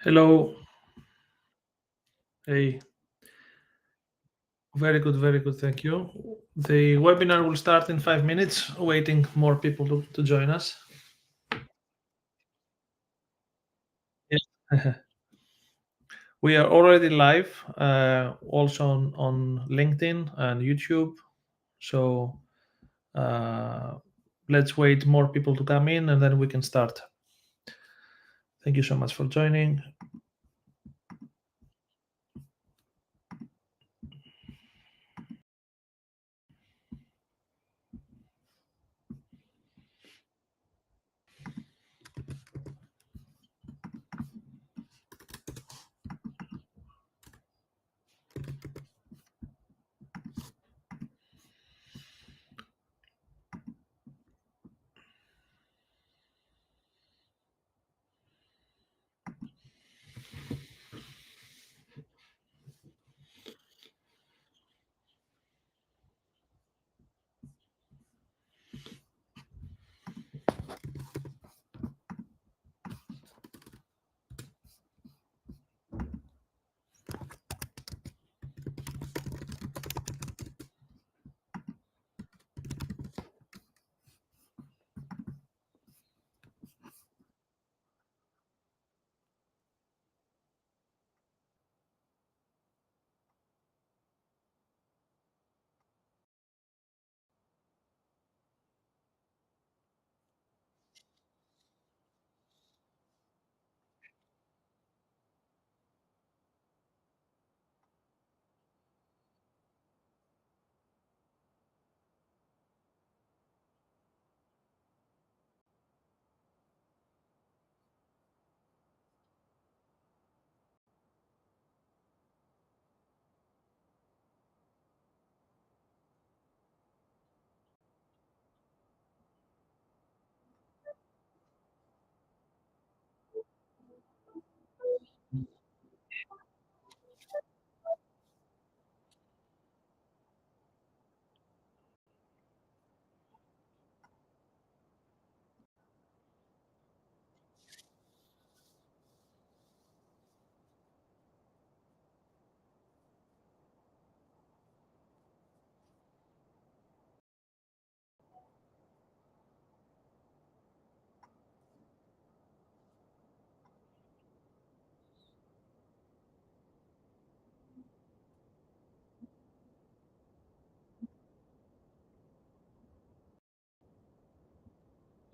Hello. Hey. Very good. Thank you. The webinar will start in 5 minutes, waiting more people to join us. Yes. We are already live, also on LinkedIn and YouTube. So let's wait more people to come in, and then we can start. Thank you so much for joining.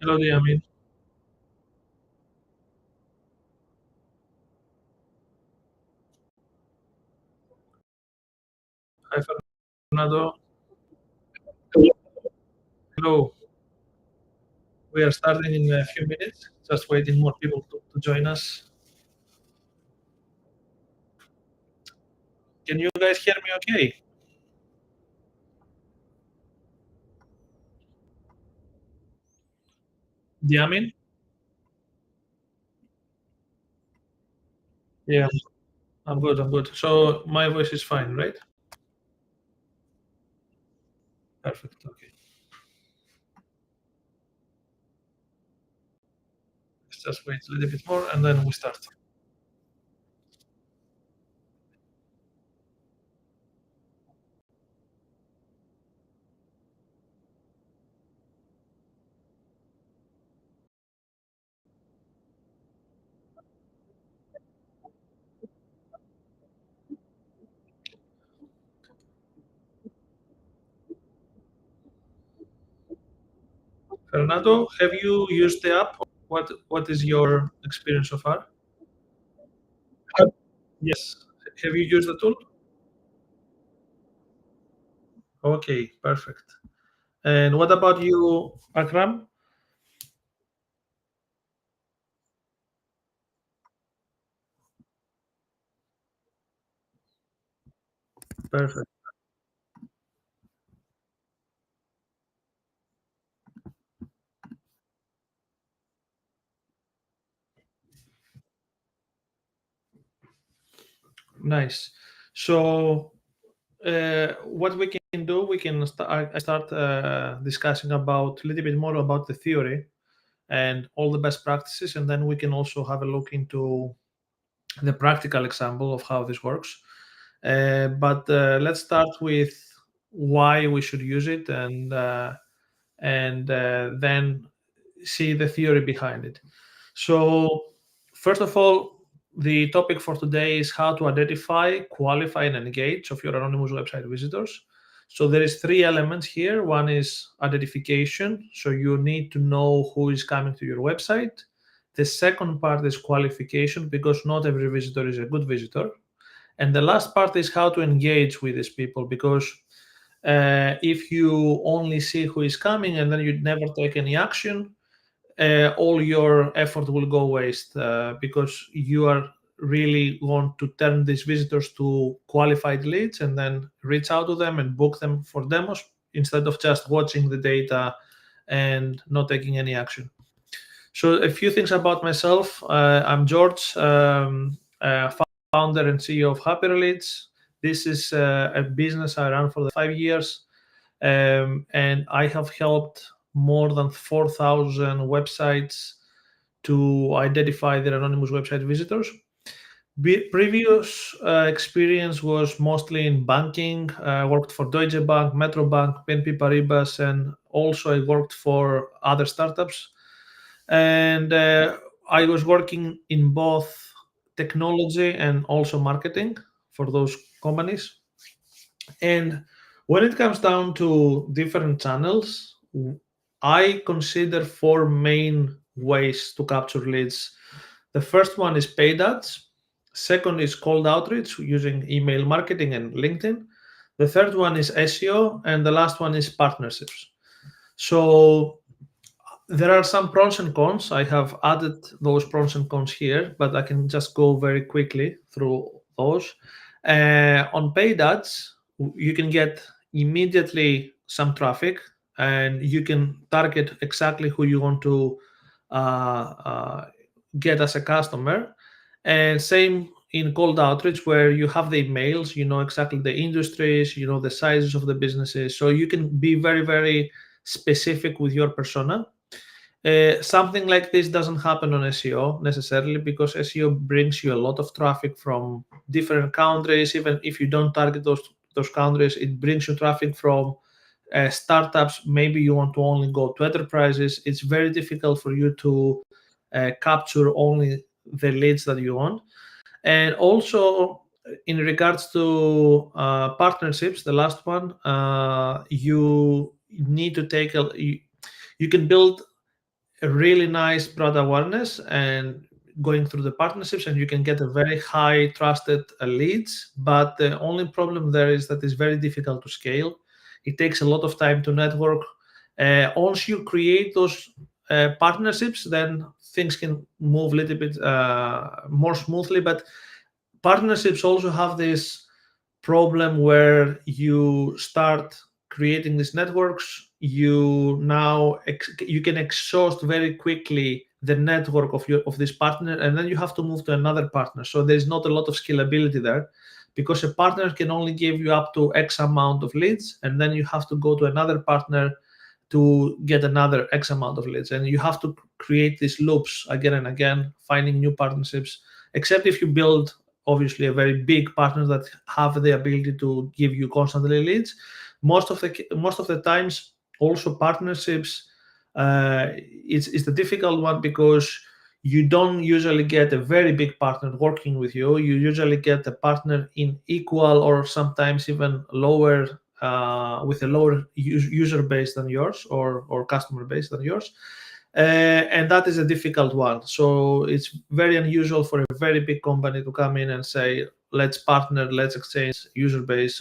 Hello, Diamin. Hi, Fernando. Hello. We are starting in a few minutes. Just waiting more people to join us. Can you guys hear me okay? Diamin? Yeah, I'm good. So my voice is fine, right? Perfect. Okay. Let's just wait a little bit more and then we start. Renato, have you used the app? What is your experience so far? Yes. Have you used the tool? Okay, perfect. And what about you, Akram? Perfect. Nice. So, what we can do, we can start discussing about a little bit more about the theory and all the best practices, and then we can also have a look into the practical example of how this works. But let's start with why we should use it, and then see the theory behind it. So, first of all, the topic for today is how to identify, qualify, and engage of your anonymous website visitors. So there is three elements here. One is identification. So you need to know who is coming to your website. The second part is qualification, because not every visitor is a good visitor. And the last part is how to engage with these people, because if you only see who is coming and then you never take any action, all your effort will go waste, because you are really want to turn these visitors to qualified leads and then reach out to them and book them for demos instead of just watching the data and not taking any action. So a few things about myself. I'm George, founder and CEO of Happy Leads. This is a business I ran for the 5 years, and I have helped more than 4,000 websites to identify their anonymous website visitors. Previous experience was mostly in banking. I worked for Deutsche Bank, Metro Bank, BNP Paribas, and also I worked for other startups. And I was working in both technology and also marketing for those companies. And when it comes down to different channels, I consider four main ways to capture leads. The first one is paid ads. Second is cold outreach using email marketing and LinkedIn. The third one is SEO, and the last one is partnerships. So there are some pros and cons. I have added those pros and cons here, but I can just go very quickly through those. On paid ads, you can get immediately some traffic, and you can target exactly who you want to get as a customer. And same in cold outreach, where you have the emails, you know exactly the industries, you know the sizes of the businesses, so you can be very, very specific with your persona. Something like this doesn't happen on SEO necessarily, because SEO brings you a lot of traffic from different countries. Even if you don't target those countries, it brings you traffic from startups. Maybe you want to only go to enterprises. It's very difficult for you to capture only the leads that you want. And also, in regards to partnerships, the last one, you need to take you can build a really nice brand awareness and going through the partnerships, and you can get a very high trusted leads. But the only problem there is that it's very difficult to scale. It takes a lot of time to network. Once you create those partnerships, then things can move a little bit more smoothly. But partnerships also have this problem where you start creating these networks, you can exhaust very quickly the network of this partner, and then you have to move to another partner. So there's not a lot of scalability there, because a partner can only give you up to X amount of leads, and then you have to go to another partner to get another X amount of leads, and you have to create these loops again and again, finding new partnerships. Except if you build obviously a very big partner that have the ability to give you constantly leads. Most of the times, also partnerships, it's the difficult one, because you don't usually get a very big partner working with you. You usually get a partner in equal or sometimes even lower with a lower user base than yours, or customer base than yours. And that is a difficult one. So it's very unusual for a very big company to come in and say, let's partner, let's exchange user base,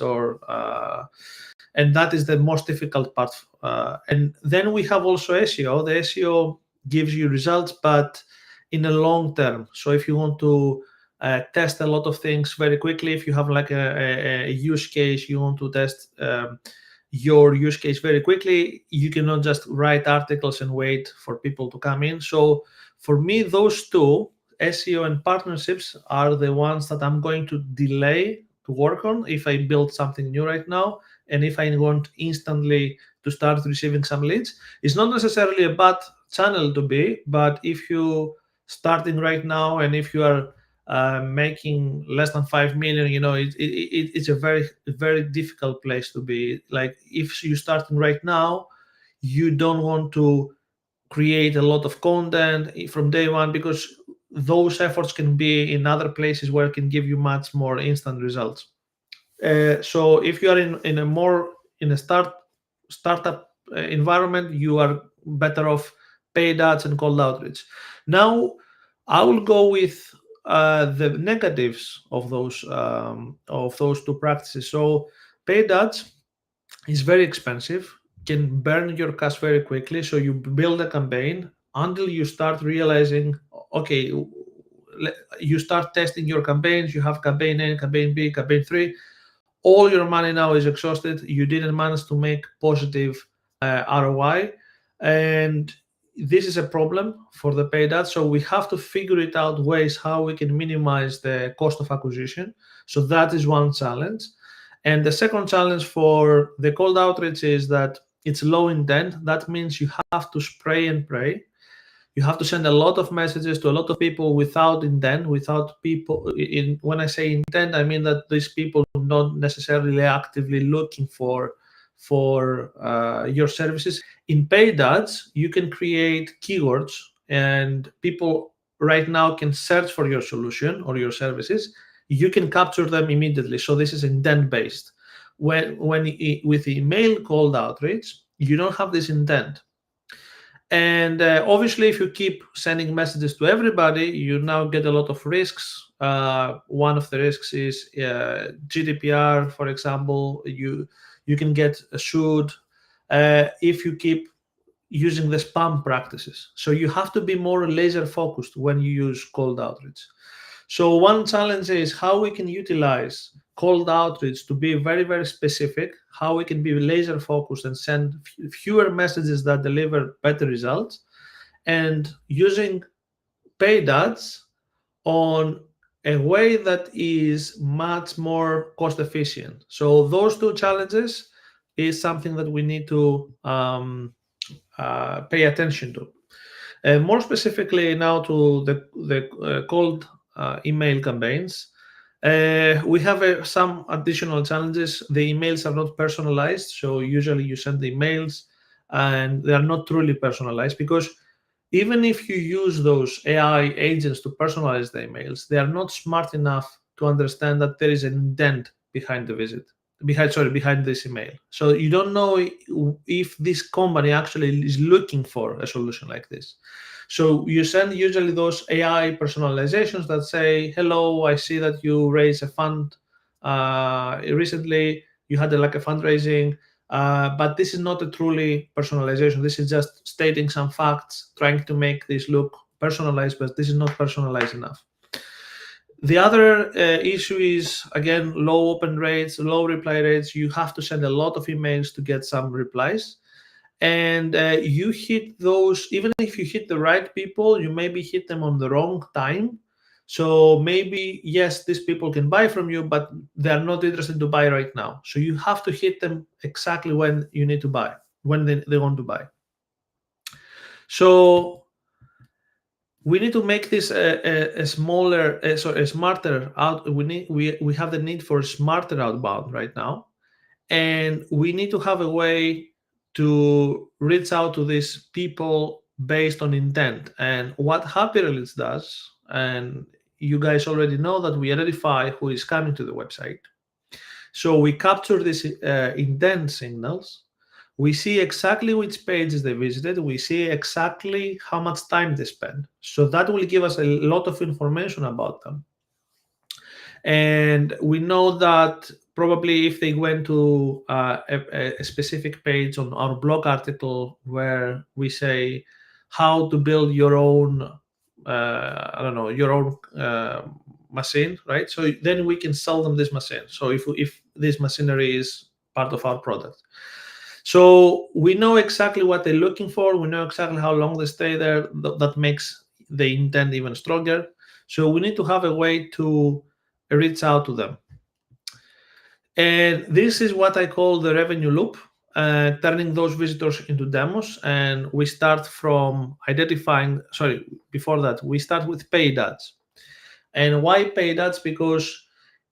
and that is the most difficult part. And then we have also SEO. The SEO gives you results, but in a long term. So if you want to test a lot of things very quickly, if you have like a use case, you want to test your use case very quickly, you cannot just write articles and wait for people to come in. So for me, those two, SEO and partnerships, are the ones that I'm going to delay to work on if I build something new right now, and if I want instantly to start receiving some leads. It's not necessarily a bad channel to be, but if you starting right now and if you are making less than 5 million, it's a very difficult place to be. Like, if you're starting right now, you don't want to create a lot of content from day one, because those efforts can be in other places where it can give you much more instant results. So if you are in a startup environment, you are better off paid ads and cold outreach. Now, I will go with the negatives of those two practices. So paid ads is very expensive, can burn your cash very quickly. So you build a campaign until you start realizing, okay, you start testing your campaigns. You have campaign A, campaign B, campaign 3. All your money now is exhausted. You didn't manage to make positive ROI, and this is a problem for the paid ads. So we have to figure it out ways how we can minimize the cost of acquisition. So that is one challenge. And the second challenge for the cold outreach is that it's low intent. That means you have to spray and pray. You have to send a lot of messages to a lot of people without intent, without people when I say intent, I mean that these people are not necessarily actively looking for your services. In paid ads, you can create keywords, and people right now can search for your solution or your services. You can capture them immediately. So this is intent based. With email cold outreach, you don't have this intent. And obviously, if you keep sending messages to everybody, you now get a lot of risks. One of the risks is GDPR, for example. You can get sued if you keep using the spam practices. So you have to be more laser focused when you use cold outreach. So one challenge is how we can utilize cold outreach to be very, very specific, how we can be laser focused and send fewer messages that deliver better results, and using paid ads on a way that is much more cost efficient. So those two challenges is something that we need to pay attention to. More specifically now to the cold email campaigns, we have some additional challenges. The emails are not personalized, so usually you send the emails and they are not truly personalized, because even if you use those AI agents to personalize the emails, they are not smart enough to understand that there is an intent behind the visit, behind this email. So you don't know if this company actually is looking for a solution like this. So you send usually those AI personalizations that say, hello, I see that you raised a fund recently, you had like a fundraising, but this is not a truly personalization. This is just stating some facts, trying to make this look personalized, but this is not personalized enough. The other issue is, again, low open rates, low reply rates. You have to send a lot of emails to get some replies. And you hit those, even if you hit the right people, you maybe hit them on the wrong time. So maybe, yes, these people can buy from you, but they're not interested to buy right now. So you have to hit them exactly when you need to buy, when they want to buy. So we need to make this a smarter out. We have the need for smarter outbound right now, and we need to have a way to reach out to these people based on intent. And what Happy Release does, and you guys already know that we identify who is coming to the website. So we capture these intent signals. We see exactly which pages they visited. We see exactly how much time they spent. So that will give us a lot of information about them. And we know that probably if they went to a specific page on our blog article where we say how to build your own, I don't know, your own machine, right? So then we can sell them this machine. So if this machinery is part of our product. So we know exactly what they're looking for. We know exactly how long they stay there. That makes the intent even stronger. So we need to have a way to reach out to them. And this is what I call the revenue loop, turning those visitors into demos. And we start from identifying, sorry, before that, we start with paid ads. And why paid ads? Because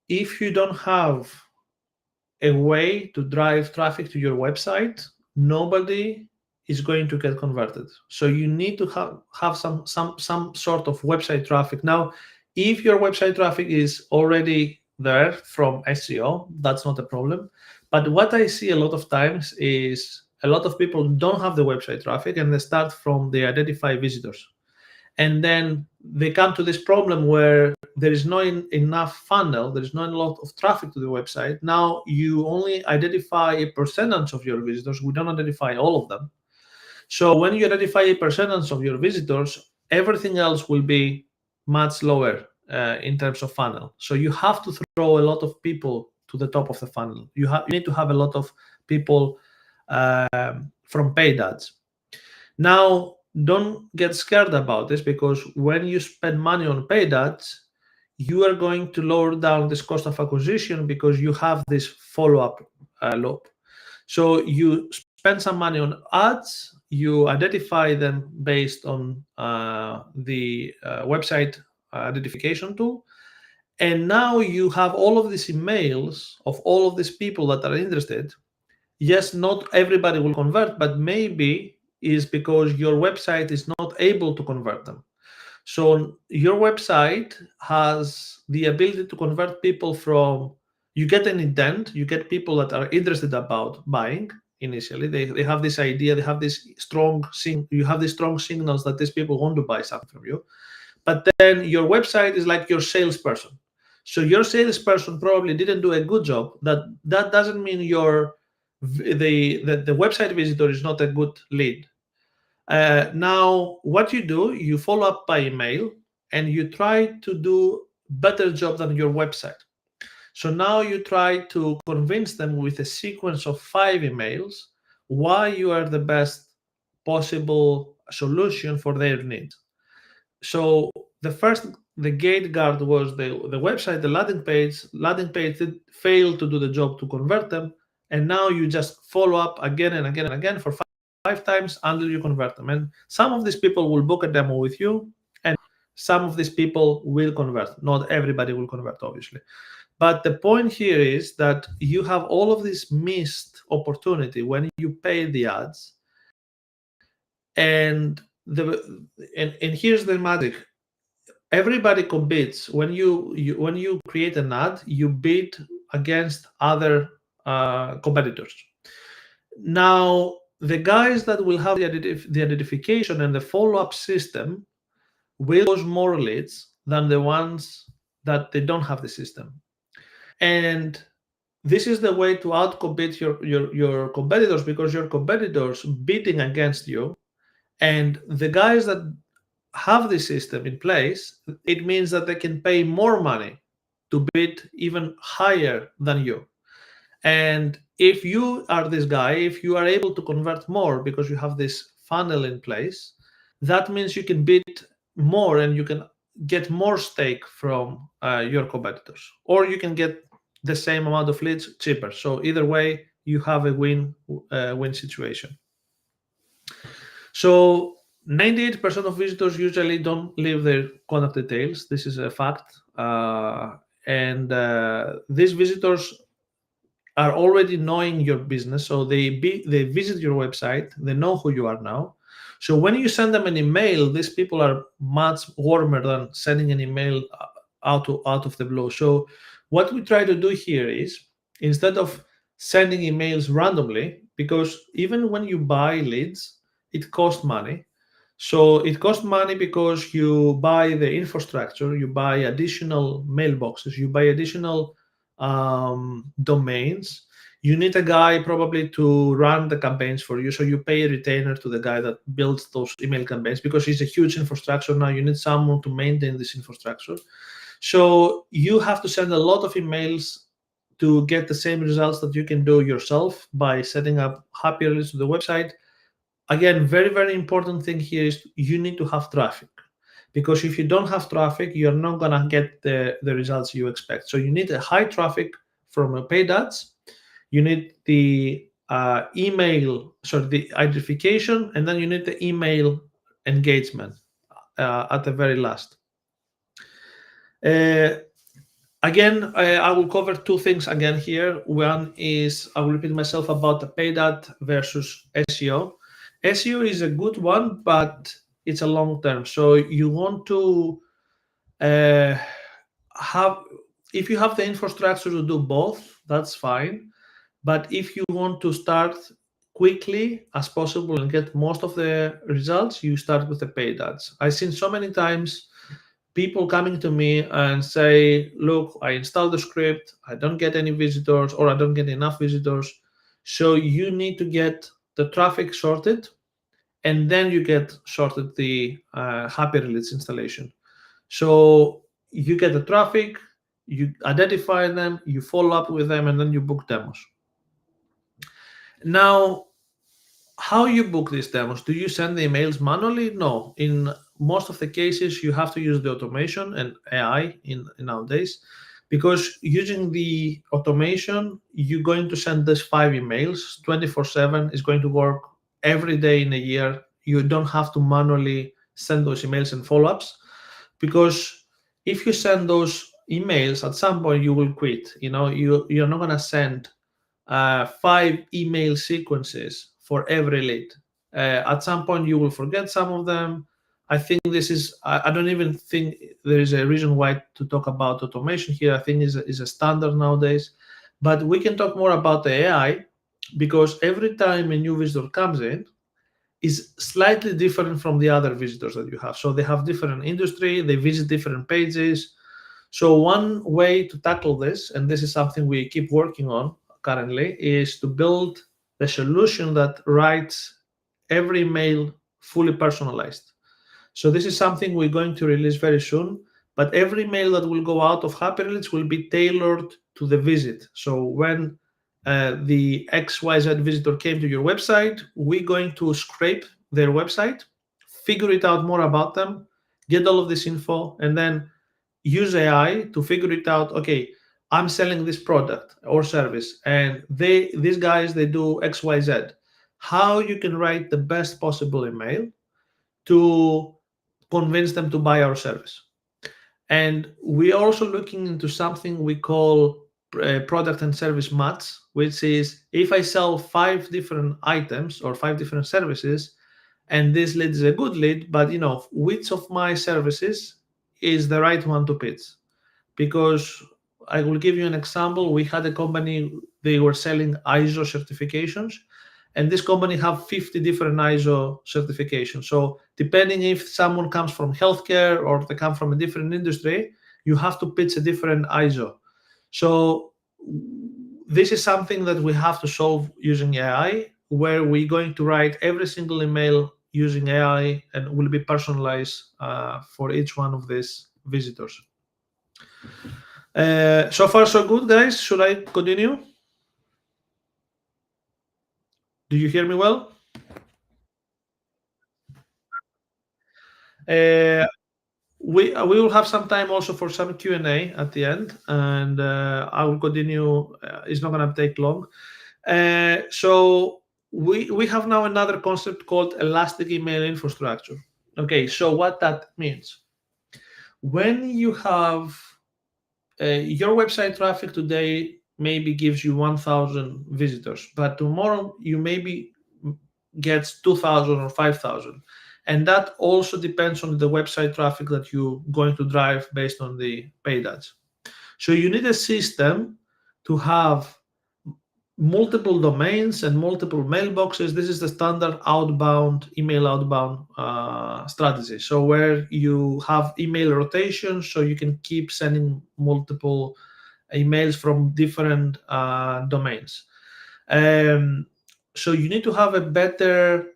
if you don't have a way to drive traffic to your website, nobody is going to get converted. So you need to have some sort of website traffic. Now, if your website traffic is already there from SEO, that's not a problem. But what I see a lot of times is a lot of people don't have the website traffic and they start from the identify visitors. And then they come to this problem where there is not enough funnel, there is not a lot of traffic to the website. Now you only identify a percentage of your visitors. We don't identify all of them. So when you identify a percentage of your visitors, everything else will be much lower in terms of funnel. So you have to throw a lot of people to the top of the funnel. You need to have a lot of people from paid ads. Now, don't get scared about this, because when you spend money on paid ads, you are going to lower down this cost of acquisition because you have this follow-up loop. So you spend some money on ads, you identify them based on the website identification tool, and now you have all of these emails of all of these people that are interested. Yes, not everybody will convert, but maybe is because your website is not able to convert them. So your website has the ability to convert people from, you get an intent, you get people that are interested about buying initially. They have this idea, they have this you have these strong signals that these people want to buy something from you. But then your website is like your salesperson. So your salesperson probably didn't do a good job. That doesn't mean the website visitor is not a good lead. Now, what you do, you follow up by email and you try to do better job than your website. So now you try to convince them with a sequence of 5 emails why you are the best possible solution for their needs. So the gate guard was the website, the landing page. Landing page did fail to do the job to convert them, and now you just follow up again and again and again for five times until you convert them. And some of these people will book a demo with you, and some of these people will convert. Not everybody will convert, obviously. But the point here is that you have all of this missed opportunity when you pay the ads, and here's the magic. Everybody competes. When you create an ad, you bid against other competitors. Now, the guys that will have the identification and the follow-up system will close more leads than the ones that they don't have the system. And this is the way to outcompete your competitors, because your competitors bidding against you, and the guys that have this system in place, it means that they can pay more money to bid even higher than you. And if you are this guy, if you are able to convert more because you have this funnel in place, that means you can bid more and you can get more stake from your competitors, or you can get the same amount of leads cheaper. So either way, you have a win situation. So 98% of visitors usually don't leave their contact details. This is a fact. And these visitors are already knowing your business. So they visit your website. They know who you are now. So when you send them an email, these people are much warmer than sending an email out of the blue. So what we try to do here is instead of sending emails randomly, because even when you buy leads, it costs money. So it costs money because you buy the infrastructure, you buy additional mailboxes, you buy additional domains. You need a guy probably to run the campaigns for you. So you pay a retainer to the guy that builds those email campaigns because it's a huge infrastructure. Now you need someone to maintain this infrastructure. So you have to send a lot of emails to get the same results that you can do yourself by setting up happy leads to the website. Again, very, very important thing here is you need to have traffic, because if you don't have traffic, you're not going to get the results you expect. So you need a high traffic from paid ads. You need the the identification, and then you need the email engagement at the very last. Again, I will cover two things again here. One is, I will repeat myself about the paid ad versus SEO. SEO is a good one, but it's a long term. So you want to have, if you have the infrastructure to do both, that's fine. But if you want to start quickly as possible and get most of the results, you start with the paid ads. I've seen so many times people coming to me and say, look, I installed the script, I don't get any visitors, or I don't get enough visitors. So you need to get the traffic sorted, and then you get sorted the happy leads installation. So you get the traffic, you identify them, you follow up with them, and then you book demos. Now, how you book these demos? Do you send the emails manually? No. In most of the cases, you have to use the automation and AI in nowadays, because using the automation, you're going to send this 5 emails 24/7. Is going to work every day in a year. You don't have to manually send those emails and follow-ups, because if you send those emails, at some point you will quit. You're not going to send 5 email sequences for every lead. At some point, you will forget some of them. I think this is, I don't even think there is a reason why to talk about automation here. I think is a standard nowadays. But we can talk more about the AI, because every time a new visitor comes in, is slightly different from the other visitors that you have. So they have different industry, they visit different pages. So one way to tackle this, and this is something we keep working on currently, is to build the solution that writes every mail fully personalized. So this is something we're going to release very soon, but every mail that will go out of Happy Leads will be tailored to the visit. So when the XYZ visitor came to your website, we're going to scrape their website, figure it out more about them, get all of this info, and then use AI to figure it out. Okay, I'm selling this product or service, and these guys, they do XYZ. How you can write the best possible email to convince them to buy our service. And we're also looking into something we call product and service match, which is, if I sell 5 different items or 5 different services, and this lead is a good lead, but which of my services is the right one to pitch? Because I will give you an example. We had a company, they were selling ISO certifications, and this company have 50 different ISO certifications. So depending if someone comes from healthcare or they come from a different industry, you have to pitch a different ISO. So this is something that we have to solve using AI, where we're going to write every single email using AI and will be personalized for each one of these visitors. So far so good, guys. Should I continue? Do you hear me well? We will have some time also for some Q&A at the end, and I will continue. It's not going to take long. So we have now another concept called elastic email infrastructure. Okay, so what that means, when you have your website traffic today maybe gives you 1,000 visitors, but tomorrow you maybe gets 2,000 or 5,000. And that also depends on the website traffic that you're going to drive based on the paid ads. So you need a system to have multiple domains and multiple mailboxes. This is the standard outbound email outbound strategy. So where you have email rotation, so you can keep sending multiple emails from different domains. Um, so you need to have a better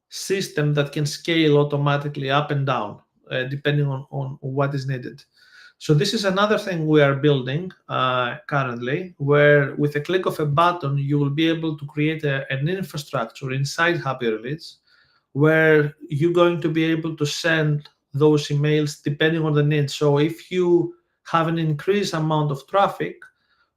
system that can scale automatically up and down depending on what is needed. So this is another thing we are building currently, where with a click of a button, you will be able to create an infrastructure inside HappyRelease, where you're going to be able to send those emails depending on the need. So if you have an increased amount of traffic,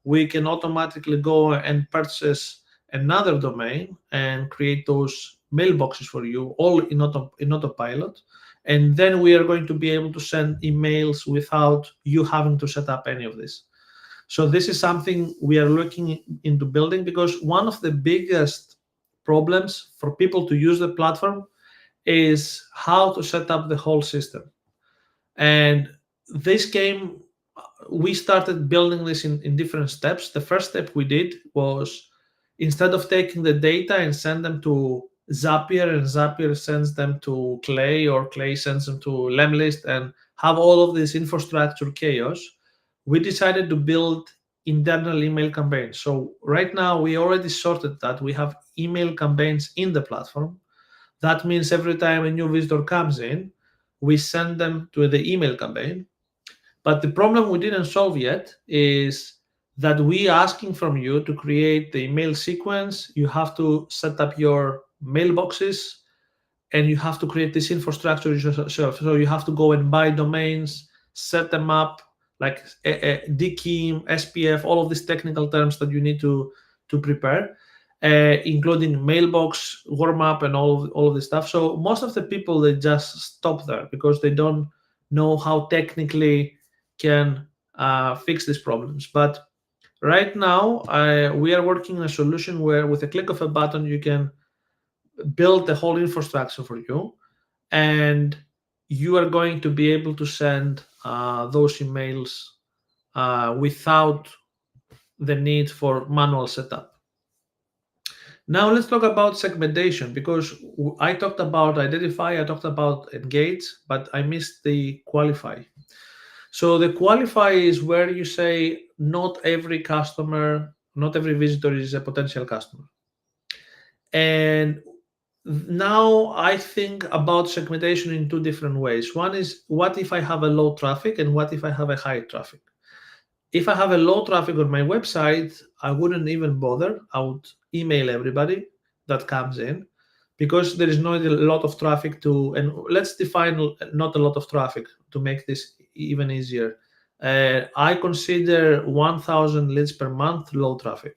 we can automatically go and purchase another domain and create those mailboxes for you, all in autopilot. And then we are going to be able to send emails without you having to set up any of this. So this is something we are looking into building, because one of the biggest problems for people to use the platform is how to set up the whole system. And this came, we started building this in different steps. The first step we did was, instead of taking the data and send them to Zapier, and Zapier sends them to Clay, or Clay sends them to Lemlist, and have all of this infrastructure chaos, we decided to build internal email campaigns. So right now we already sorted that. We have email campaigns in the platform. That means every time a new visitor comes in, we send them to the email campaign. But the problem we didn't solve yet is that we asking from you to create the email sequence. You have to set up your mailboxes, and you have to create this infrastructure yourself. So you have to go and buy domains, set them up, like DKIM, SPF, all of these technical terms that you need to prepare, including mailbox, warm up, and all of this stuff. So most of the people, they just stop there because they don't know how technically can fix these problems. But right now, we are working on a solution where with a click of a button, you can build the whole infrastructure for you, and you are going to be able to send those emails without the need for manual setup. Now let's talk about segmentation, because I talked about identify, I talked about engage, but I missed the qualify. So the qualify is where you say not every customer, not every visitor is a potential customer. And now I think about segmentation in two different ways. One is, what if I have a low traffic, and what if I have a high traffic? If I have a low traffic on my website, I wouldn't even bother. I would email everybody that comes in, because there is not a lot of traffic to, and let's define not a lot of traffic to make this even easier. I consider 1,000 leads per month low traffic.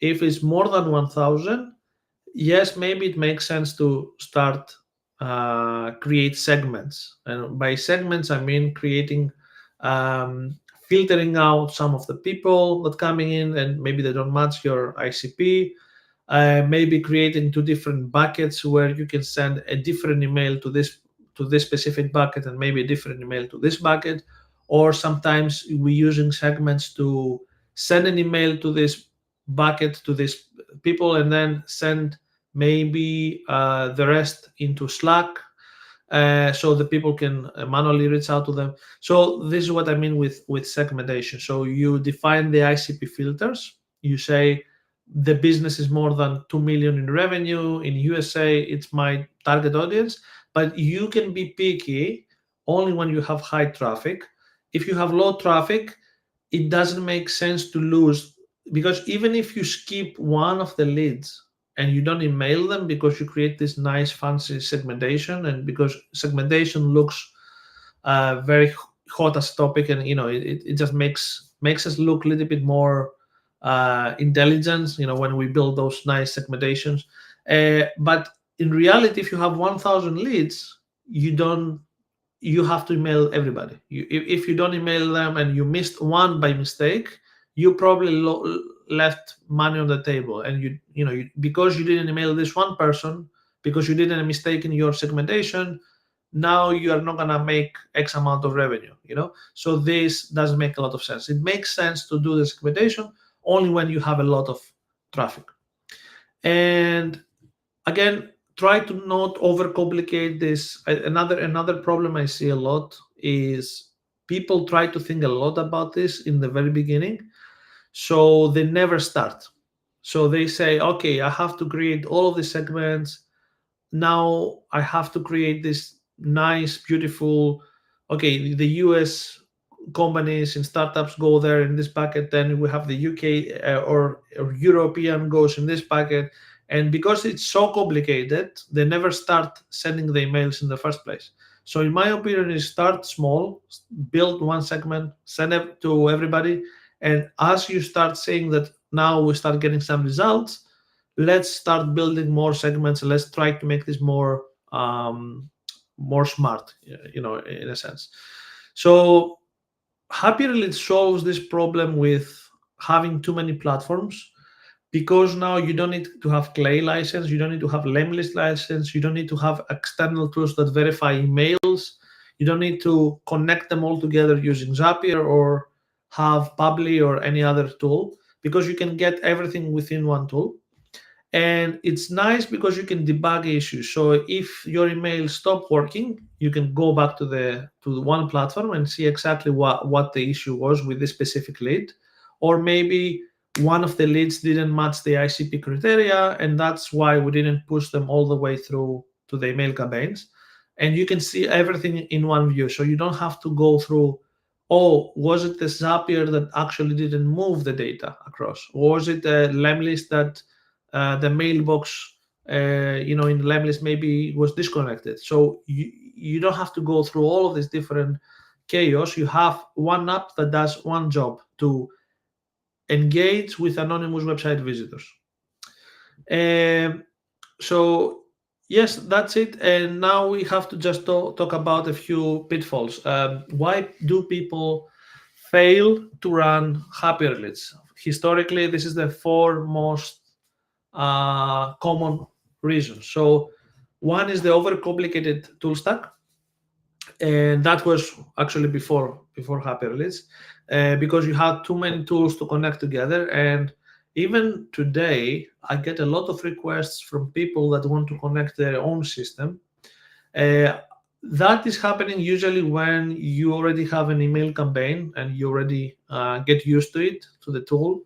If it's more than 1,000, yes, maybe it makes sense to start create segments. And by segments, I mean creating, filtering out some of the people that coming in, and maybe they don't match your ICP. Maybe creating two different buckets where you can send a different email to this specific bucket, and maybe a different email to this bucket. Or sometimes we using segments to send an email to this bucket to these people, and then send maybe the rest into Slack, so the people can manually reach out to them. So this is what I mean with segmentation. So you define the ICP filters. You say the business is more than 2 million in revenue. In USA, it's my target audience. But you can be picky only when you have high traffic. If you have low traffic, it doesn't make sense to lose, because even if you skip one of the leads and you don't email them, because you create this nice fancy segmentation, and because segmentation looks very hot as topic, and it just makes us look a little bit more intelligent, when we build those nice segmentations. But in reality, if you have 1,000 leads, you have to email everybody. If you don't email them and you missed one by mistake, you probably left money on the table. And because you didn't email this one person, because you did a mistake in your segmentation, now you are not gonna make X amount of revenue. So this doesn't make a lot of sense. It makes sense to do the segmentation only when you have a lot of traffic. And again, try to not overcomplicate this. Another problem I see a lot is people try to think a lot about this in the very beginning, so they never start. So they say, okay, I have to create all of these segments. Now I have to create this nice, beautiful. Okay, the US companies and startups go there in this bucket. Then we have the UK or European goes in this bucket. And because it's so complicated, they never start sending the emails in the first place. So, in my opinion, is start small, build one segment, send it to everybody, and as you start saying that now we start getting some results, let's start building more segments. Let's try to make this more smart, in a sense. So Happy Release solves this problem with having too many platforms, because now you don't need to have Clay license, you don't need to have Lemlist license, you don't need to have external tools that verify emails, you don't need to connect them all together using Zapier or have Publi or any other tool, because you can get everything within one tool. And it's nice because you can debug issues. So if your email stop working, you can go back to the one platform and see exactly what the issue was with this specific lead. Or maybe one of the leads didn't match the ICP criteria, and that's why we didn't push them all the way through to the email campaigns. And you can see everything in one view, so you don't have to go through, oh, was it the Zapier that actually didn't move the data across? Or was it the Lemlist that the mailbox, in the Lemlist maybe was disconnected? So you don't have to go through all of this different chaos. You have one app that does one job: to engage with anonymous website visitors. So yes, that's it. And now we have to just talk about a few pitfalls. Why do people fail to run Happy Release? Historically, this is the four most common reasons. So one is the overcomplicated tool stack, and that was actually before Happy Release, because you had too many tools to connect together. And even today, I get a lot of requests from people that want to connect their own system. That is happening usually when you already have an email campaign and you already get used to it, to the tool,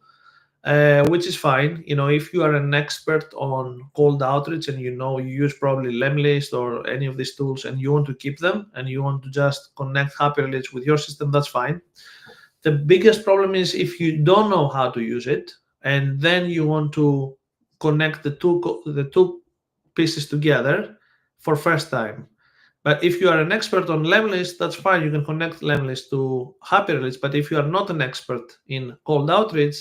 which is fine. If you are an expert on cold outreach and you use probably Lemlist or any of these tools and you want to keep them and you want to just connect Happy Release with your system, that's fine. The biggest problem is if you don't know how to use it and then you want to connect the two pieces together for first time. But if you are an expert on Lemlist, that's fine. You can connect Lemlist to Happy Release. But if you are not an expert in cold outreach,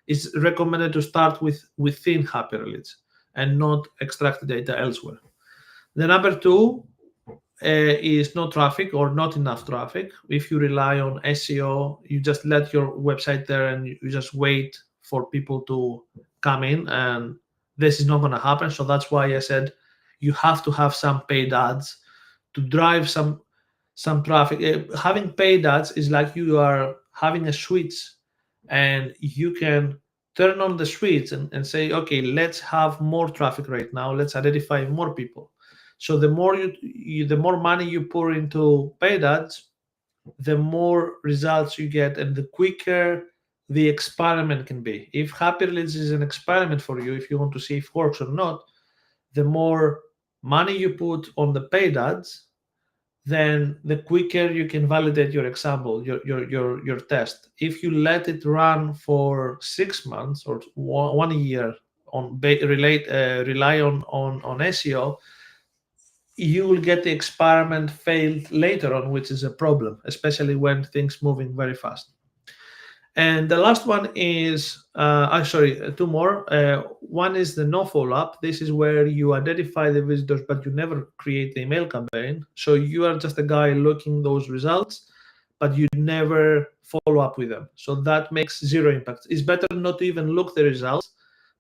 it's recommended to start within Happy Release and not extract the data elsewhere. The number two is no traffic or not enough traffic. If you rely on SEO, you just let your website there and you just wait for people to come in, and this is not going to happen. So that's why I said you have to have some paid ads to drive some traffic. Having paid ads is like you are having a switch, and you can turn on the switch and say, okay, let's have more traffic right now. Let's identify more people. So the more the more money you pour into paid ads, the more results you get, and the quicker the experiment can be. If Happy Release is an experiment for you, if you want to see if it works or not, the more money you put on the paid ads, then the quicker you can validate your example, your test. If you let it run for 6 months or 1 year rely on SEO, you will get the experiment failed later on, which is a problem, especially when things moving very fast. And the last one is, two more. One is the no follow-up. This is where you identify the visitors, but you never create the email campaign. So you are just a guy looking those results, but you never follow up with them. So that makes zero impact. It's better not to even look the results,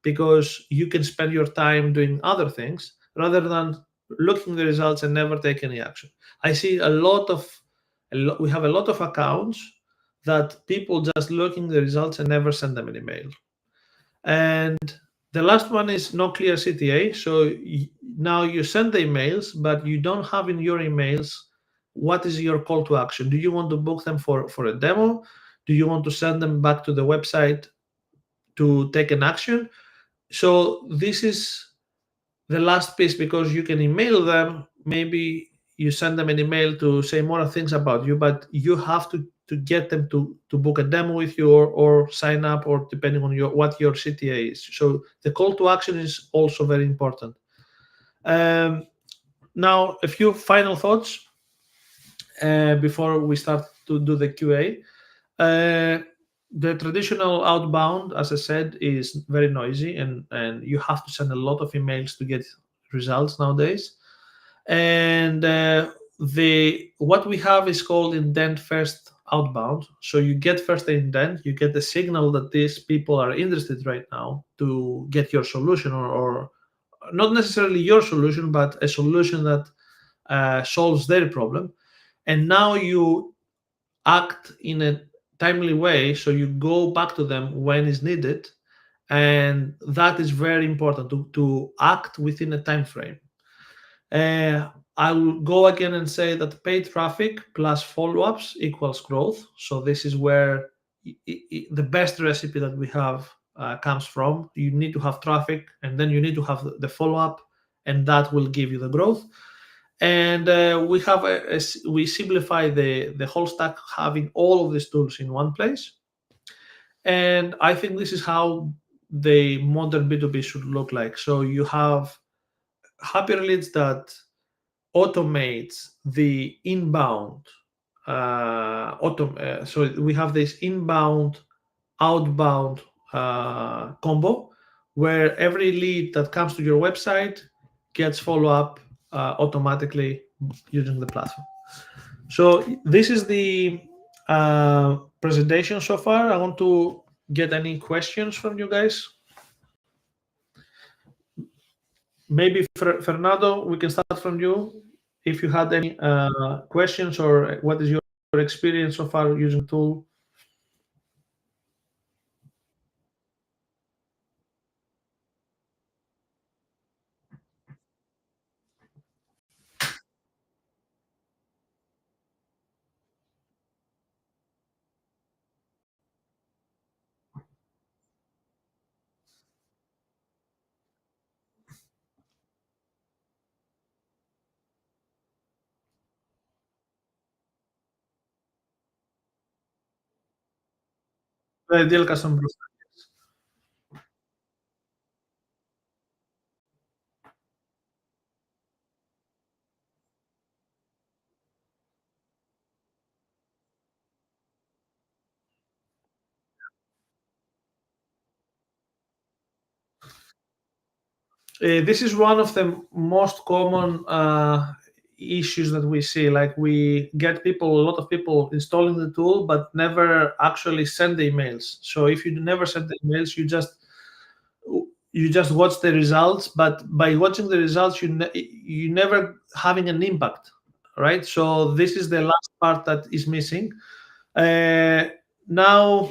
because you can spend your time doing other things rather than looking the results and never take any action. I see we have a lot of accounts that people just looking the results and never send them an email. And The last one is no clear CTA. So now you send the emails, but you don't have in your emails what is your call to action. Do you want to book them for a demo? Do you want to send them back to the website to take an action? So this is the last piece, because you can email them. Maybe you send them an email to say more things about you, but you have to get them to book a demo with you, or sign up, or depending on your what your CTA is. So the call to action is also very important. um, Now a few final thoughts before we start to do the QA. The traditional outbound, as I said, is very noisy, and you have to send a lot of emails to get results nowadays. And the what we have is called indent first outbound. So you get first the indent, you get the signal that these people are interested right now to get your solution, or not necessarily your solution, but a solution that solves their problem. And now you act in a timely way, so you go back to them when is needed, and that is very important to act within a time frame. I will go again and say that paid traffic plus follow-ups equals growth. So this is where the best recipe that we have comes from. You need to have traffic, and then you need to have the follow-up, and that will give you the growth. And we simplify the whole stack, having all of these tools in one place. And I think this is how the modern B2B should look like. So you have happy leads that automates the inbound. So we have this inbound, outbound combo, where every lead that comes to your website gets follow up automatically using the platform. So this is the presentation so far. I want to get any questions from you guys. Maybe Fernando, we can start from you. If you had any questions, or what is your experience so far using the tool? The ideal customer profile. This is one of the most common issues that we see. Like, we get a lot of people installing the tool, but never actually send the emails. So if you never send the emails, you just watch the results. But by watching the results, you never having an impact, right? So this is the last part that is missing. Uh, Now,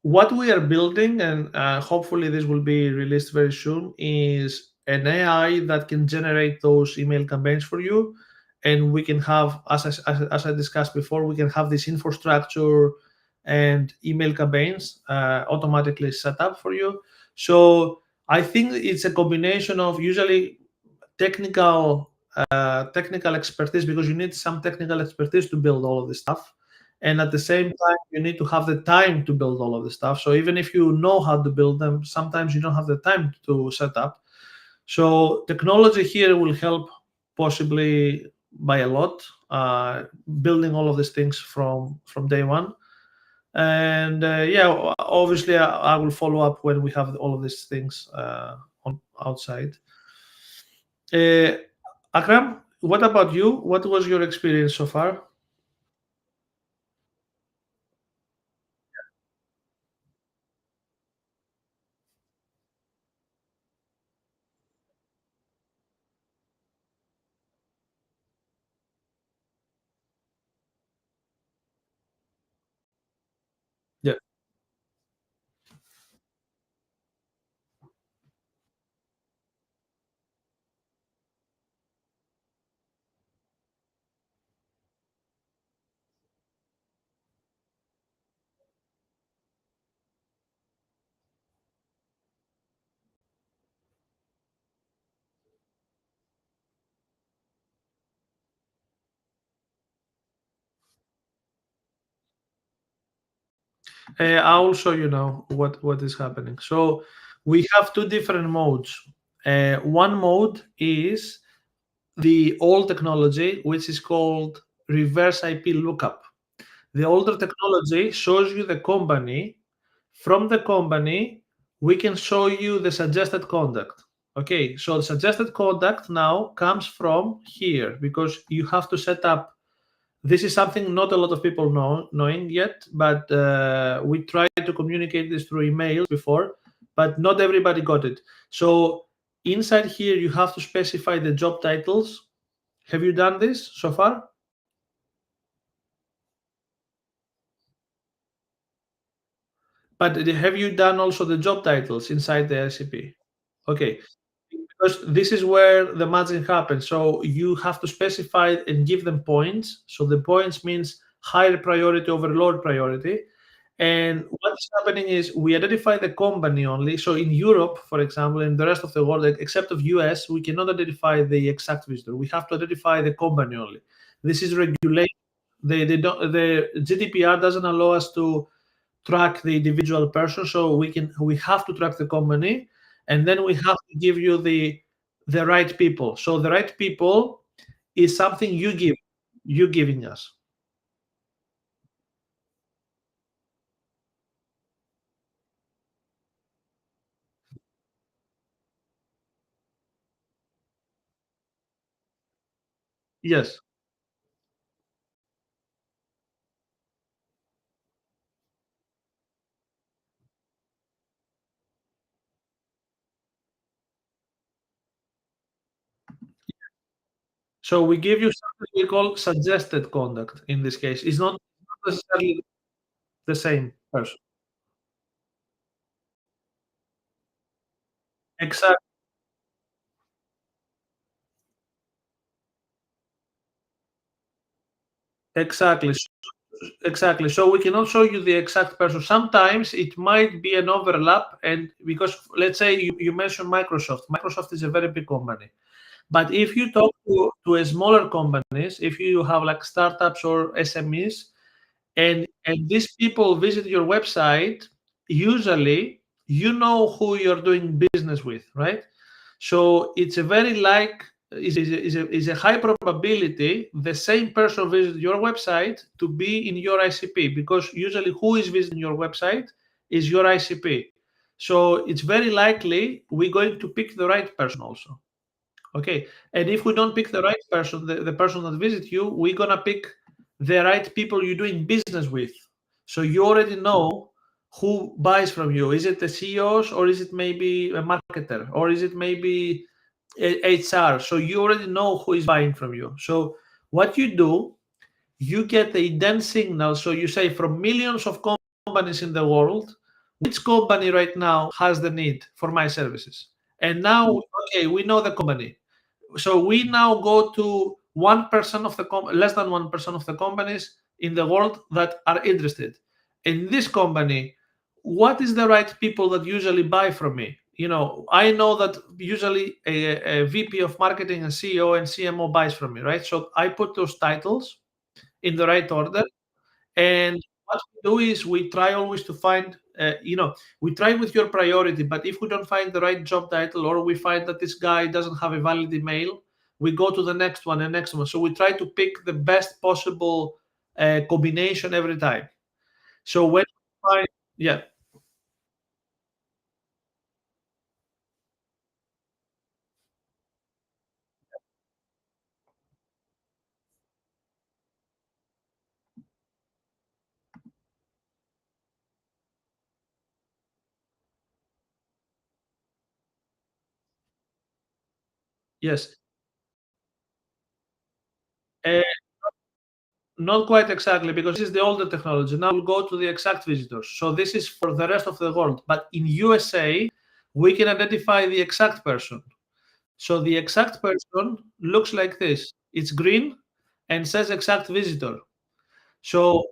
what we are building, and hopefully this will be released very soon, is an AI that can generate those email campaigns for you. And we can have, as I discussed before, we can have this infrastructure and email campaigns automatically set up for you. So I think it's a combination of usually technical expertise, because you need some technical expertise to build all of this stuff. And at the same time, you need to have the time to build all of this stuff. So even if you know how to build them, sometimes you don't have the time to set up. So technology here will help, possibly by a lot, building all of these things from day one. And yeah, obviously I will follow up when we have all of these things on outside. uh, Akram, what about you? What was your experience so far? Yeah. I'll show you now what is happening. So we have two different modes. One mode is the old technology, which is called reverse IP lookup. The older technology shows you the company. From the company, we can show you the suggested contact. Okay, so the suggested contact now comes from here because you have to set up. This is something not a lot of people knowing yet, but we tried to communicate this through emails before, but not everybody got it. So inside here, you have to specify the job titles. Have you done this so far? But have you done also the job titles inside the SCP? Okay, because this is where the magic happens. So you have to specify and give them points. So the points means higher priority over lower priority. And what's happening is we identify the company only. So in Europe, for example, in the rest of the world, like, except of US, we cannot identify the exact visitor. We have to identify the company only. This is regulation. They don't. The GDPR doesn't allow us to track the individual person, so we have to track the company, and then we have to give you the right people. So the right people is something you giving us. Yes. So we give you something we call suggested conduct. In this case, it's not necessarily the same person. Exactly. Exactly. Exactly. So we cannot show you the exact person. Sometimes it might be an overlap, and because let's say you mentioned Microsoft. Microsoft is a very big company. But if you talk to a smaller companies, if you have like startups or SMEs, and these people visit your website, usually you know who you're doing business with, right? So it's a very like is a high probability the same person visit your website to be in your ICP, because usually who is visiting your website is your ICP. So it's very likely we're going to pick the right person also. Okay, and if we don't pick the right person, the person that visit you, we're gonna pick the right people you're doing business with. So you already know who buys from you. Is it the CEOs, or is it maybe a marketer, or is it maybe HR? So you already know who is buying from you. So what you do, you get a dense signal. So you say from millions of companies in the world, which company right now has the need for my services? And now, okay, we know the company. So we now go to 1% of the less than 1% of the companies in the world that are interested in this company. What is the right people that usually buy from me? I know that usually a VP of marketing, and CEO and CMO buys from me, right? So I put those titles in the right order, and what we do is we try always to find, we try with your priority, but if we don't find the right job title, or we find that this guy doesn't have a valid email, we go to the next one and next one. So we try to pick the best possible combination every time. So when we find, yeah, yes, uh, not quite exactly, because this is the older technology. Now we'll go to the exact visitors. So this is for the rest of the world, but in USA, we can identify the exact person. So the exact person looks like this. It's green and says exact visitor. So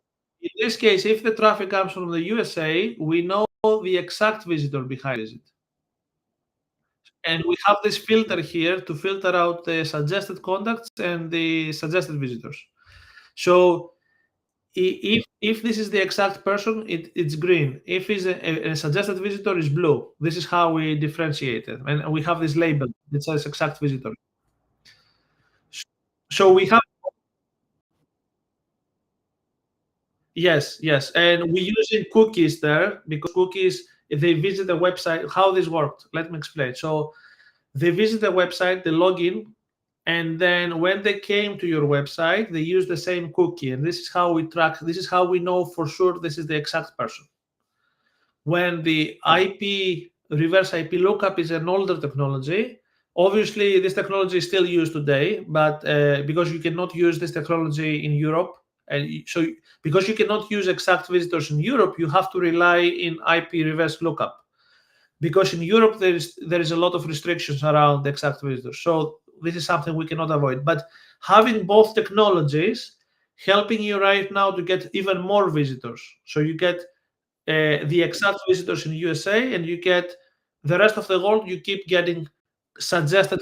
in this case, if the traffic comes from the USA, we know the exact visitor behind it. And we have this filter here to filter out the suggested contacts and the suggested visitors. So If this is the exact person, it's green. If it's a suggested visitor, it's blue. This is how we differentiate it, and we have this label that says exact visitor. So we have yes, yes, and we using cookies there because cookies, if they visit the website, how this worked. Let me explain. So they visit the website, they log in, and then when they came to your website, they use the same cookie, and this is how we track. This is how we know for sure this is the exact person. When the IP reverse IP lookup is an older technology, obviously this technology is still used today, but because you cannot use this technology in Europe, and so because you cannot use exact visitors in Europe, you have to rely in IP reverse lookup. Because in Europe there is a lot of restrictions around the exact visitors, so this is something we cannot avoid. But having both technologies helping you right now to get even more visitors, so you get the exact visitors in USA, and you get the rest of the world. You keep getting suggested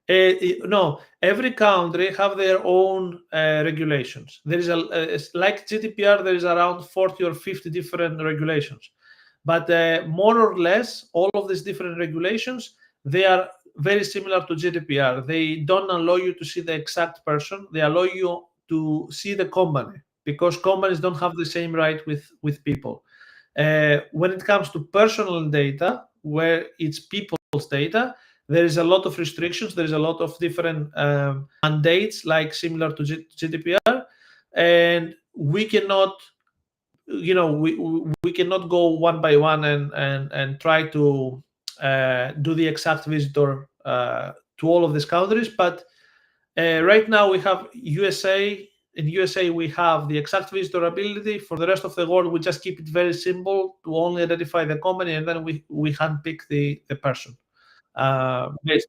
content. No, every country have their own regulations. There is like GDPR. There is around 40 or 50 different regulations, but more or less all of these different regulations, they are very similar to GDPR. They don't allow you to see the exact person. They allow you to see the company because companies don't have the same right with people. When it comes to personal data, where it's people's data, there is a lot of restrictions. There is a lot of different mandates, like similar to GDPR, and we cannot, we cannot go one by one and try to do the exact visitor to all of these countries. But right now we have USA. In USA, we have the exact visitor ability. For the rest of the world, we just keep it very simple to only identify the company, and then we handpick the person. Based.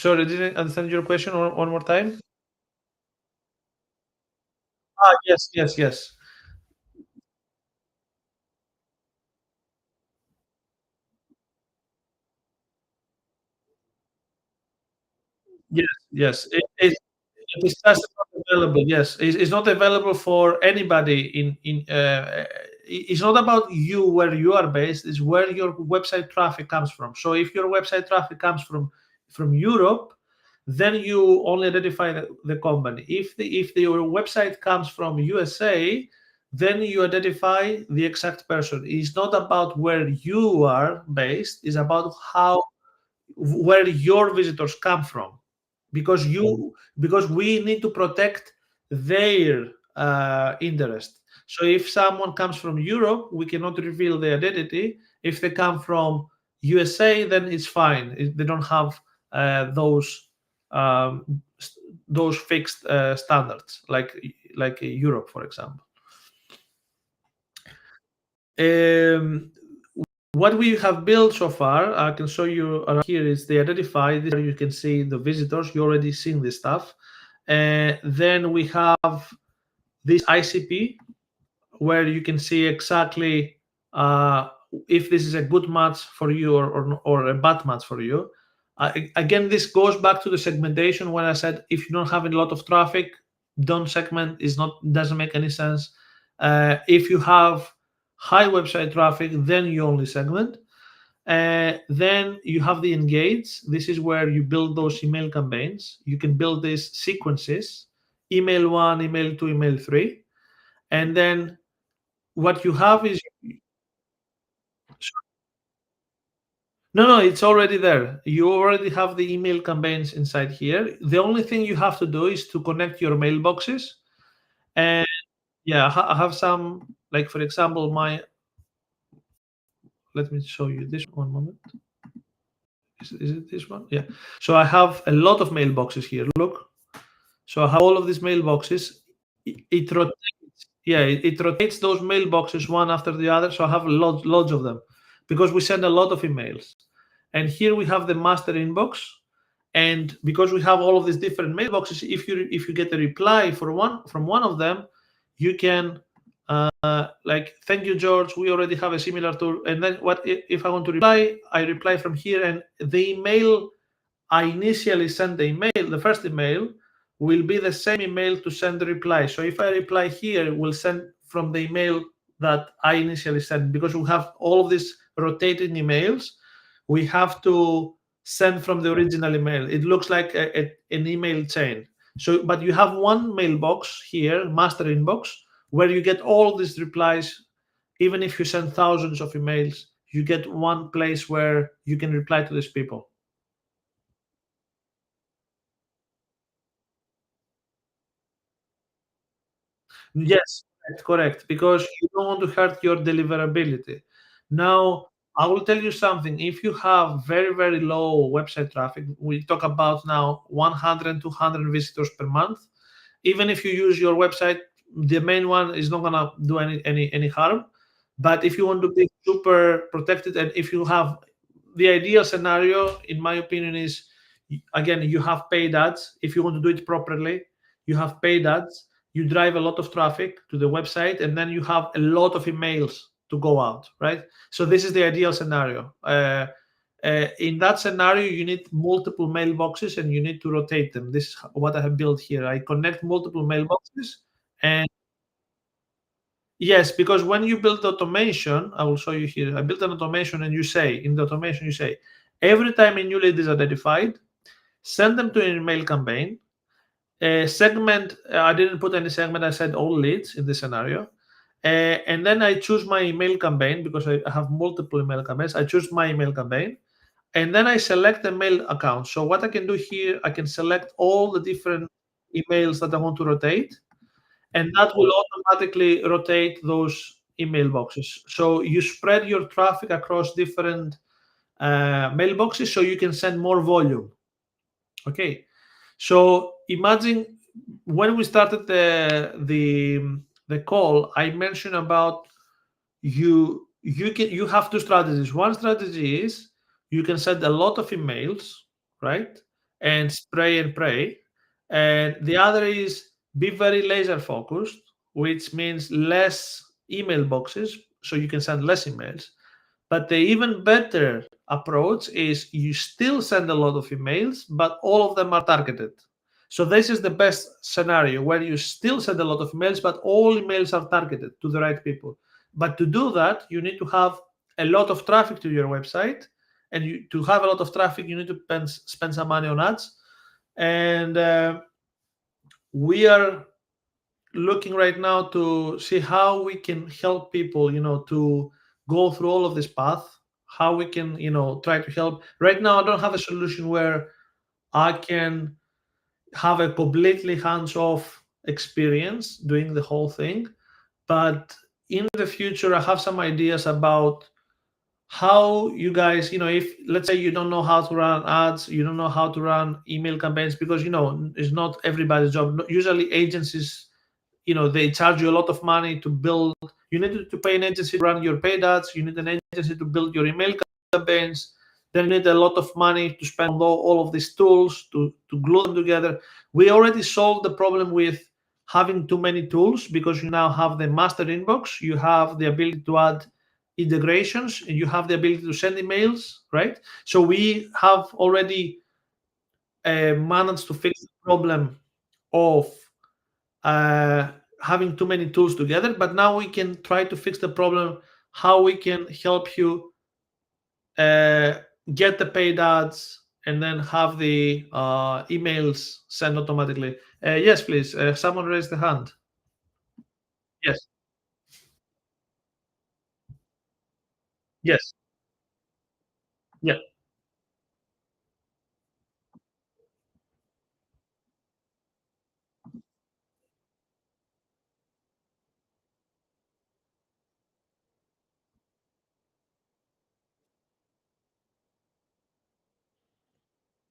Sorry, I didn't understand your question one more time. Yes, yes, yes. Yes, yes. It is just not available. Yes, it's not available for anybody. It's not about you where you are based. It's where your website traffic comes from. So if your website traffic comes from Europe, then you only identify the company. If your website comes from USA, then you identify the exact person. It's not about where you are based. It's about how where your visitors come from, because we need to protect their interest. So if someone comes from Europe, we cannot reveal their identity. If they come from USA, then it's fine. They don't have um, those fixed standards like Europe, for example. Um, what we have built so far, I can show you around here, is the identify. This is where you can see the visitors. You already seen this stuff. Then we have this ICP, where you can see exactly uh, if this is a good match for you or a bad match for you. Again, this goes back to the segmentation when I said if you don't have a lot of traffic, don't segment. Is not doesn't make any sense. If you have high website traffic, then you only segment. Then you have the engage. This is where you build those email campaigns. You can build these sequences: email one, email two, email three, and then what you have is no, no, it's already there. You already have the email campaigns inside here. The only thing you have to do is to connect your mailboxes. And yeah, I have some, like for example, let me show you this one moment. Is it this one? Yeah. So I have a lot of mailboxes here. Look. So I have all of these mailboxes. It rotates. Yeah, it rotates those mailboxes one after the other. So I have loads of them because we send a lot of emails. And here we have the master inbox, And because we have all of these different mailboxes, if you get a reply for one from one of them, you can like, thank you, George, we already have a similar tool. And then what if I want to reply? I reply from here, and the email I initially sent the email, the first email, will be the same email to send the reply. So if I reply here, we'll send from the email that I initially sent. Because we have all of these rotating emails, we have to send from the original email. It looks like an email chain. So, but you have one mailbox here, master inbox, where you get all these replies. Even if you send thousands of emails, you get one place where you can reply to these people. Yes, correct. Because you don't want to hurt your deliverability. Now, I will tell you something. If you have very, very low website traffic, we talk about now 100, 200 visitors per month. Even if you use your website, the main one is not gonna do any harm. But if you want to be super protected, and if you have the ideal scenario, in my opinion, is again, you have paid ads. If you want to do it properly, you have paid ads, you drive a lot of traffic to the website, and then you have a lot of emails to go out, right? So this is the ideal scenario. In that scenario, you need multiple mailboxes and you need to rotate them. This is what I have built here. I connect multiple mailboxes, and yes, because when you build automation, I will show you here. I built an automation, and you say in the automation, you say every time a new lead is identified, send them to an email campaign. Segment, I didn't put any segment, I said all leads in this scenario. And then I choose my email campaign because I have multiple email campaigns. I choose my email campaign, and then I select the mail account. So what I can do here, I can select all the different emails that I want to rotate, and that will automatically rotate those email boxes. So you spread your traffic across different mailboxes so you can send more volume. Okay, so imagine when we started the call, I mentioned about you have two strategies. One strategy is you can send a lot of emails, right, and spray and pray, and the other is be very laser focused, which means less email boxes, so you can send less emails. But the even better approach is you still send a lot of emails, but all of them are targeted. So this is the best scenario where you still send a lot of emails, but all emails are targeted to the right people. But to do that, you need to have a lot of traffic to your website, and to have a lot of traffic, you need to spend some money on ads. And we are looking right now to see how we can help people, to go through all of this path, how we can, try to help. Right now, I don't have a solution where I can have a completely hands-off experience doing the whole thing. But in the future, I have some ideas about how you guys, if let's say you don't know how to run ads, you don't know how to run email campaigns, because it's not everybody's job. Usually agencies, they charge you a lot of money to build. You need to pay an agency to run your paid ads, you need an agency to build your email campaigns, then you need a lot of money to spend on all of these tools to glue them together. We already solved the problem with having too many tools, because you now have the master inbox, you have the ability to add integrations, and you have the ability to send emails, right? So we have already managed to fix the problem of uh, having too many tools together. But now we can try to fix the problem how we can help you uh, get the paid ads and then have the emails sent automatically. Yes, please. Someone raised the hand. Yes. Yes. Yeah.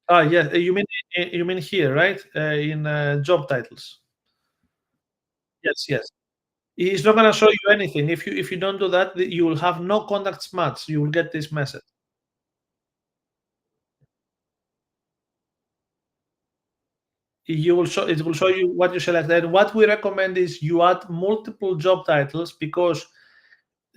Yeah. You mean here, right? In job titles. Yes. Yes. It's not gonna show you anything if you don't do that. You will have no contacts match. You will get this message. you will show it will show you what you select. And what we recommend is you add multiple job titles, because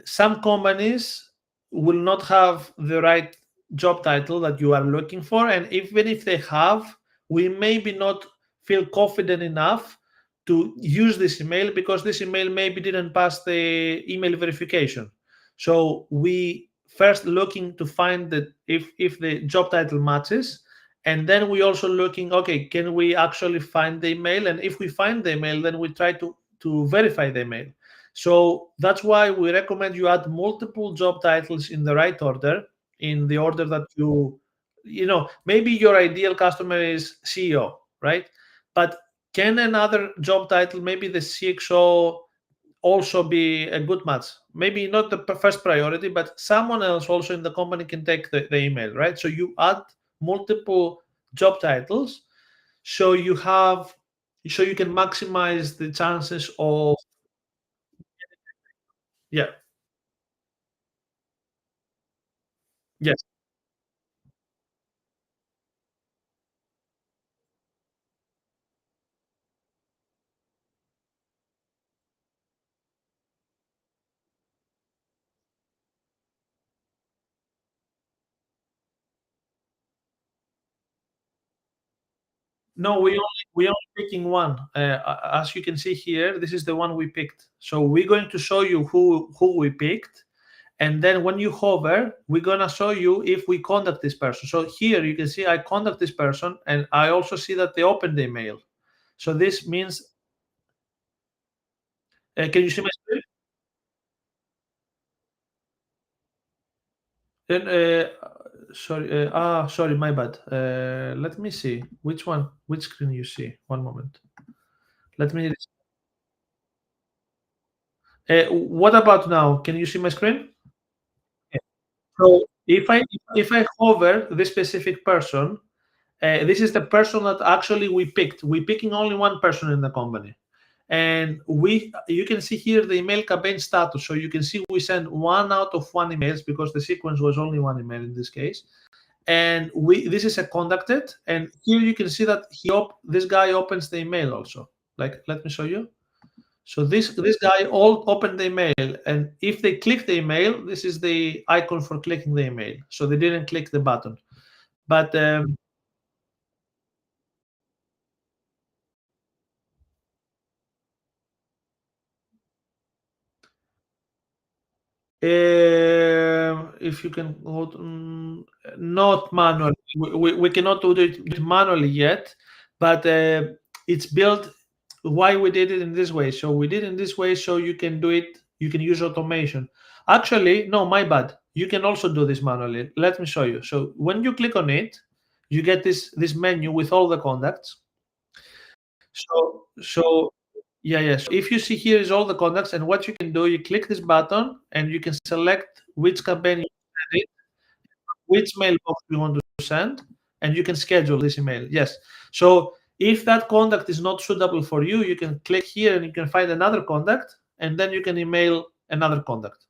some companies will not have the right job title that you are looking for, and even if they have, we maybe not feel confident enough to use this email, because this email maybe didn't pass the email verification. So we first looking to find that if the job title matches, and then we also looking, okay, can we actually find the email? And if we find the email, then we try to verify the email. So that's why we recommend you add multiple job titles in the right order, in the order that maybe your ideal customer is CEO, right? But can another job title, maybe the CXO, also be a good match? Maybe not the first priority, but someone else also in the company can take the email, right? So you add multiple job titles, so you can maximize the chances of, yeah. Yes. No, we only picking one. As you can see here, this is the one we picked. So we're going to show you who we picked, and then when you hover, we're gonna show you if we contact this person. So here you can see I contact this person, and I also see that they opened the email. So this means, can you see my screen? Then, sorry, my bad. Let me see which screen you see. One moment. Let me. What about now? Can you see my screen? Yeah. So if I hover this specific person, this is the person that actually we picked. We're picking only one person in the company, and you can see here the email campaign status. So you can see we sent 1 out of 1 emails, because the sequence was only 1 email in this case. And this is a contacted, and here you can see that this guy opens the email also. Like, let me show you. So this guy all opened the email, and if they click the email, this is the icon for clicking the email. So they didn't click the button. But if you can go not manually, we cannot do it manually yet, but it's built. Why we did it in this way? So we did in this way so you can do it. You can use automation. Actually, no, my bad. You can also do this manually. Let me show you. So when you click on it, you get this menu with all the contacts. So yeah, yeah. So if you see here is all the contacts, and what you can do, you click this button and you can select which campaign you send it, which mailbox you want to send, and you can schedule this email. Yes. So if that contact is not suitable for you, you can click here and you can find another contact, and then you can email another contact.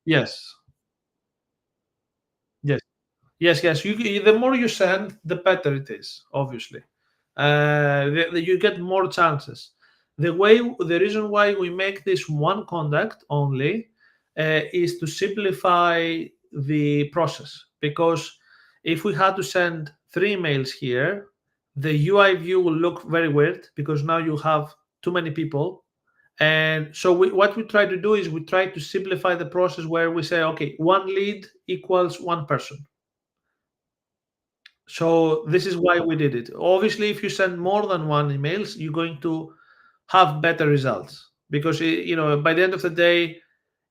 Yes. Yes. Yes, yes. The more you send, the better it is. Obviously, you get more chances. The reason why we make this one contact only is to simplify the process. Because if we had to send 3 emails here, the UI view will look very weird, because now you have too many people. And so what we try to do is we try to simplify the process, where we say, okay, one lead equals one person. So this is why we did it. Obviously, if you send more than one emails, you're going to have better results, because by the end of the day,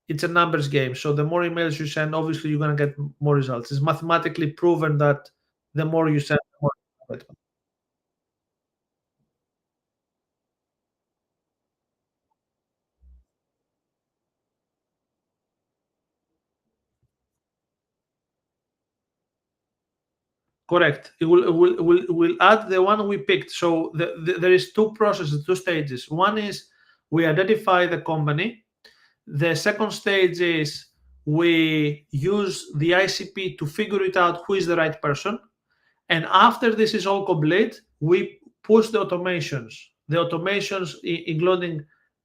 it's a numbers game. So the more emails you send, obviously you're going to get more results. It's mathematically proven that the more you send, the more you get. Correct. It will add the one we picked. So there is two processes, two stages. One is we identify the company. The second stage is we use the ICP to figure it out who is the right person. And after this is all complete, we push the automations including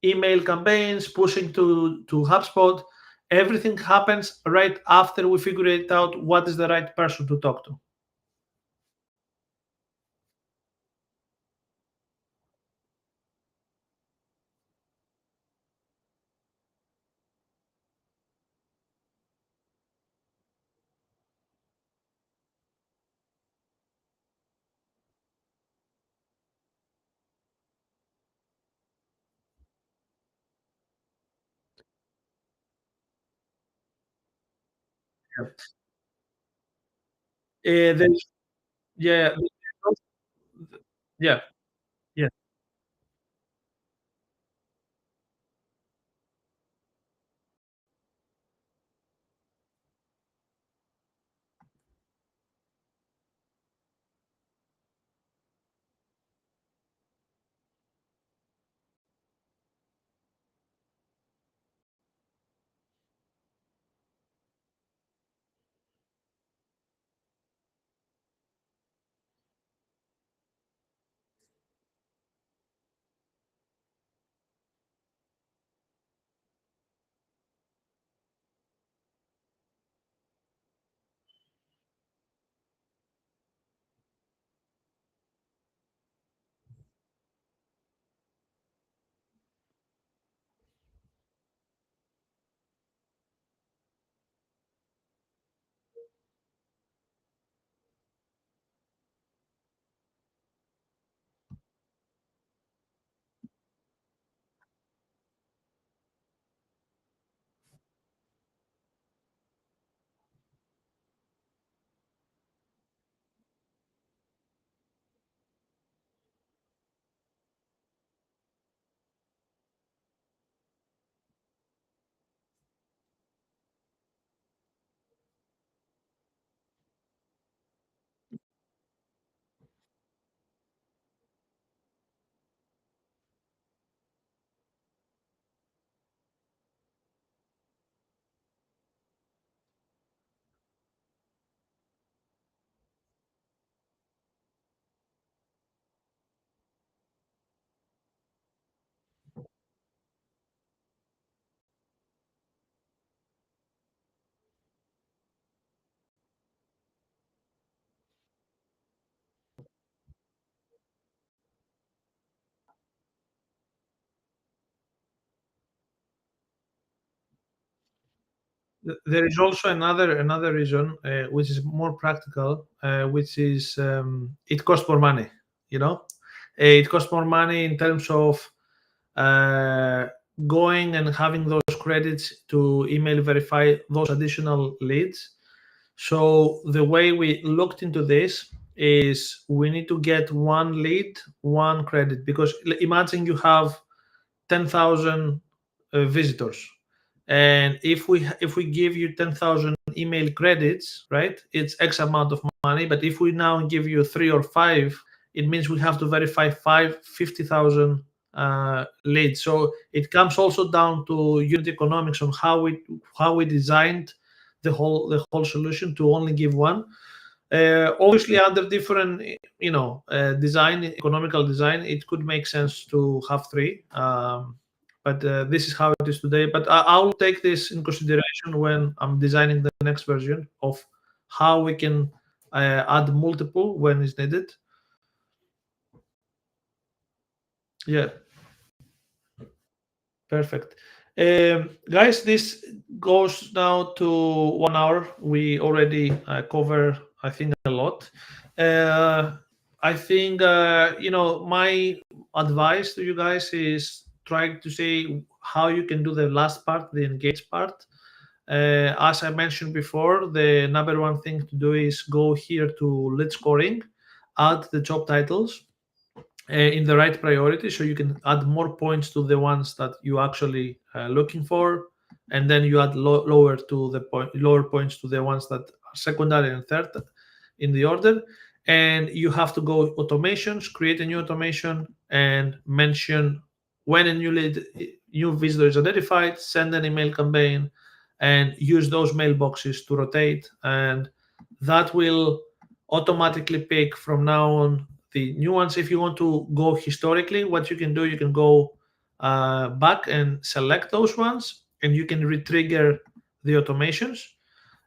email campaigns, pushing to HubSpot. Everything happens right after we figure it out what is the right person to talk to. Yeah. There's, yeah, yeah, yeah. There is also another reason, which is more practical, which is it costs more money. You know, it costs more money in terms of uh, going and having those credits to email verify those additional leads. So the way we looked into this is we need to get one lead, one credit, because imagine you have 10,000 visitors, and if we give you 10,000 email credits, right, it's X amount of money. But if we now give you three or five, it means we have to verify 50,000 leads. So it comes also down to unit economics on how we designed the whole solution to only give one. Obviously, under different, design, economical design, it could make sense to have three. But this is how it is today. But I'll take this in consideration when I'm designing the next version of how we can add multiple when is needed. Yeah, perfect. Guys, this goes now to 1 hour. We already cover, I think, a lot. I think, my advice to you guys is trying to say how you can do the last part, the engage part. As I mentioned before, the number one thing to do is go here to lead scoring, add the job titles in the right priority, so you can add more points to the ones that you actually looking for, and then you add lower points to the ones that are secondary and third in the order. And you have to go automations, create a new automation, and mention when a new visitor is identified, send an email campaign, and use those mailboxes to rotate, and that will automatically pick from now on the new ones. If you want to go historically, what you can do, you can go back and select those ones, and you can retrigger the automations.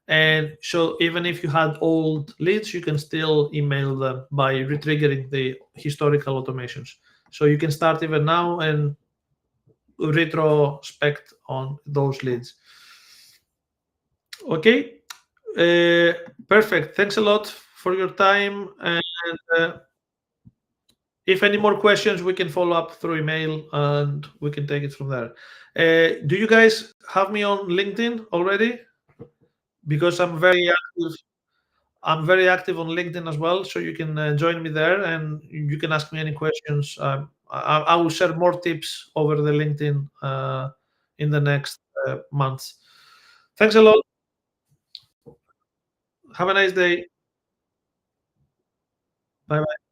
And so even if you had old leads, you can still email them by retriggering the historical automations. So you can start even now and retrospect on those leads. Okay, perfect. Thanks a lot for your time. And if any more questions, we can follow up through email and we can take it from there. Do you guys have me on LinkedIn already? Because I'm very active. I'm very active on LinkedIn as well, so you can join me there and you can ask me any questions. I will share more tips over the LinkedIn in the next months. Thanks a lot. Have a nice day. Bye bye.